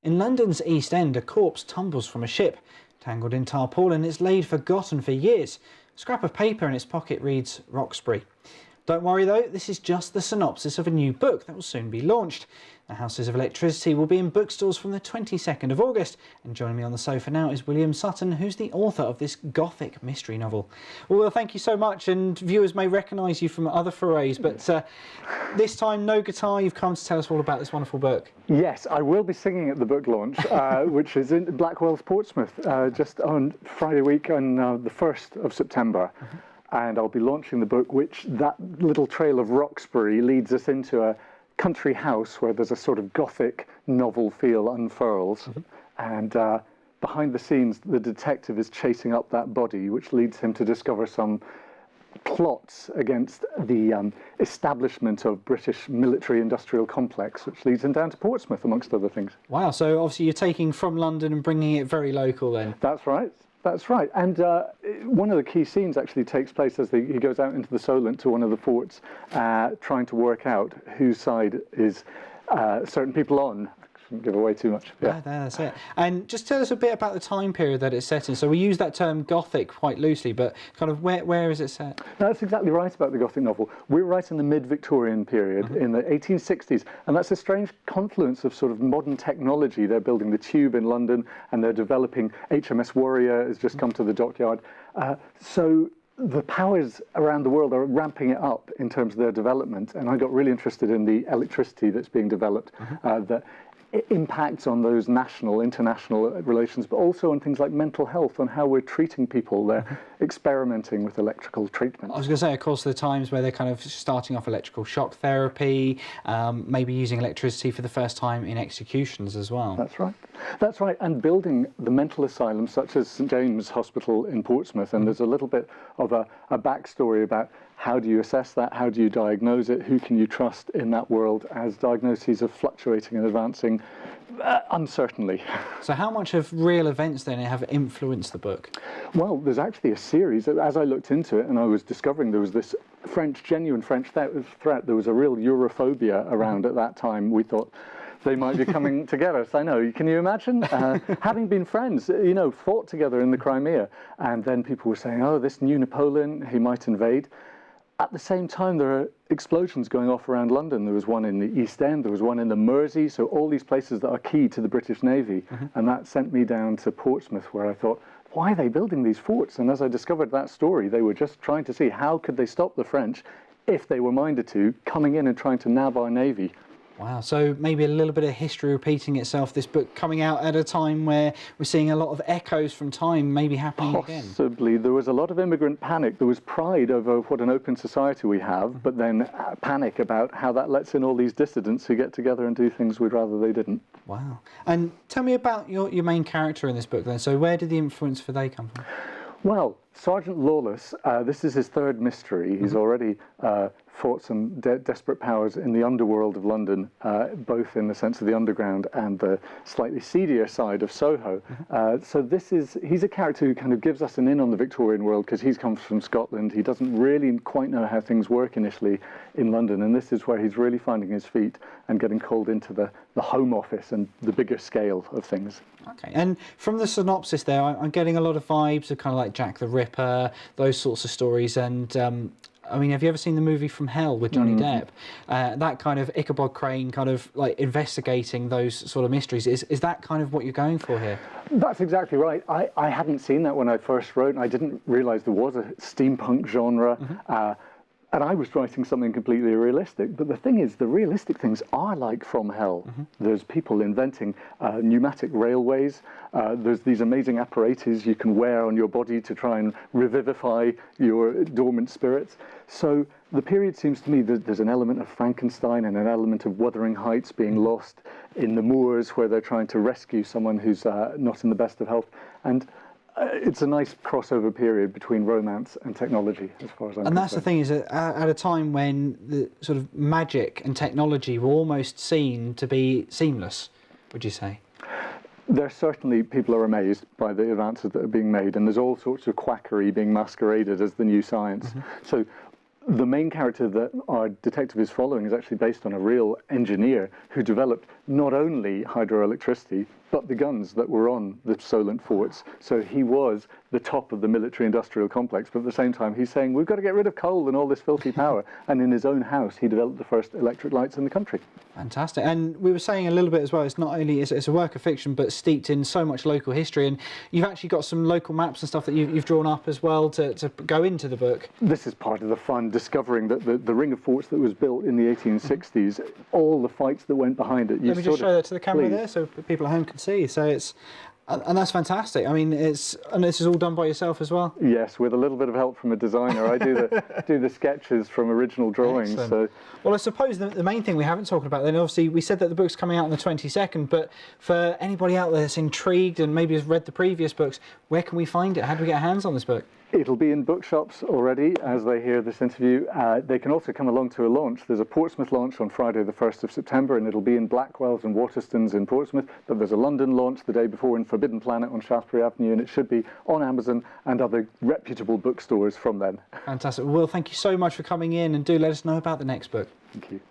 In London's East End, a corpse tumbles from a ship. Tangled in tarpaulin, it's laid forgotten for years. A scrap of paper in its pocket reads Roxbury. Don't worry though, this is just the synopsis of a new book that will soon be launched. The Houses of Electricity will be in bookstores from the 22nd of August. And joining me on the sofa now is William Sutton, who's the author of this Gothic mystery novel. Well, thank you so much, and viewers may recognise you from other forays, but this time no guitar, you've come to tell us all about this wonderful book. Yes, I will be singing at the book launch, which is in Blackwell's Portsmouth, just on Friday week on the 1st of September. And I'll be launching the book, which that little trail of Roxbury leads us into a country house where there's a sort of Gothic novel feel unfurls. And behind the scenes, the detective is chasing up that body, which leads him to discover some plots against the establishment of British military-industrial complex, which leads him down to Portsmouth, amongst other things. Wow, so obviously you're taking from London and bringing it very local then. That's right. That's right. And one of the key scenes actually takes place as he goes out into the Solent to one of the forts, trying to work out whose side is certain people on. I shouldn't give away too much. Yeah, that's it. And just tell us a bit about the time period that it's set in. So we use that term Gothic quite loosely, but kind of where is it set? No, that's exactly right about the Gothic novel. We're right in the mid-Victorian period, in the 1860s, and that's a strange confluence of sort of modern technology. They're building the Tube in London, and they're developing HMS Warrior has just come to the dockyard. So the powers around the world are ramping it up in terms of their development, and I got really interested in the electricity that's being developed, that it impacts on those national, international relations, but also on things like mental health, on how we're treating people. They're experimenting with electrical treatment. I was going to say, of course, the times where they're kind of starting off electrical shock therapy, maybe using electricity for the first time in executions as well. That's right. That's right. And building the mental asylums, such as St James Hospital in Portsmouth, and there's a little bit of a backstory about how do you assess that, how do you diagnose it, who can you trust in that world as diagnoses are fluctuating and advancing uncertainly. So how much of real events then have influenced the book? Well, there's actually a series. As I looked into it and I was discovering there was this genuine French threat, there was a real Europhobia around at that time. We thought they might be coming together. So I know, can you imagine? Having been friends, you know, fought together in the Crimea, and then people were saying, oh, this new Napoleon, he might invade. At the same time, there are explosions going off around London. There was one in the East End, there was one in the Mersey, so all these places that are key to the British Navy. And that sent me down to Portsmouth, where I thought, why are they building these forts? And as I discovered that story, they were just trying to see how could they stop the French, if they were minded to, coming in and trying to nab our Navy. Wow, so maybe a little bit of history repeating itself, this book coming out at a time where we're seeing a lot of echoes from time maybe happening again. Possibly. There was a lot of immigrant panic. There was pride over what an open society we have, but then panic about how that lets in all these dissidents who get together and do things we'd rather they didn't. Wow. And tell me about your main character in this book then. So where did the influence for they come from? Well, Sgt Lawless, this is his third mystery. He's already fought some desperate powers in the underworld of London, both in the sense of the underground and the slightly seedier side of Soho. So he's a character who kind of gives us an in on the Victorian world, because he comes from Scotland. He doesn't really quite know how things work initially in London, and this is where he's really finding his feet and getting called into the Home Office and the bigger scale of things. Okay, and from the synopsis there, I'm getting a lot of vibes of kind of like Jack the Ripper, those sorts of stories, and I mean, have you ever seen the movie From Hell with Johnny Depp? That kind of Ichabod Crane kind of like investigating those sort of mysteries. Is that kind of what you're going for here? That's exactly right. I hadn't seen that when I first wrote, and I didn't realise there was a steampunk genre. And I was writing something completely realistic. But the thing is, the realistic things are like From Hell. There's people inventing pneumatic railways. There's these amazing apparatus you can wear on your body to try and revivify your dormant spirits. So the period seems to me that there's an element of Frankenstein and an element of Wuthering Heights being lost in the moors, where they're trying to rescue someone who's not in the best of health. And it's a nice crossover period between romance and technology, as far as I'm concerned. And that's the thing, is that at a time when the sort of magic and technology were almost seen to be seamless, would you say? There's certainly, people are amazed by the advances that are being made, and there's all sorts of quackery being masqueraded as the new science. So the main character that our detective is following is actually based on a real engineer who developed not only hydroelectricity, but the guns that were on the Solent forts. So he was the top of the military-industrial complex, but at the same time he's saying, we've got to get rid of coal and all this filthy power. And in his own house, he developed the first electric lights in the country. Fantastic. And we were saying a little bit as well, it's not only, it's a work of fiction, but steeped in so much local history. And you've actually got some local maps and stuff that you've drawn up as well to go into the book. This is part of the fun, discovering that the ring of forts that was built in the 1860s, all the fights that went behind it. Let me just show that to the camera there so people at home can see. So it's, and that's fantastic. I mean, and this is all done by yourself as well? Yes, with a little bit of help from a designer. I do the sketches from original drawings. So. Well, I suppose the main thing we haven't talked about then, obviously we said that the book's coming out on the 22nd, but for anybody out there that's intrigued and maybe has read the previous books, where can we find it? How do we get our hands on this book? It'll be in bookshops already as they hear this interview. They can also come along to a launch. There's a Portsmouth launch on Friday the 1st of September, and it'll be in Blackwell's and Waterstones in Portsmouth. But there's a London launch the day before in Forbidden Planet on Shaftesbury Avenue, and it should be on Amazon and other reputable bookstores from then. Fantastic. Will, thank you so much for coming in, and do let us know about the next book. Thank you.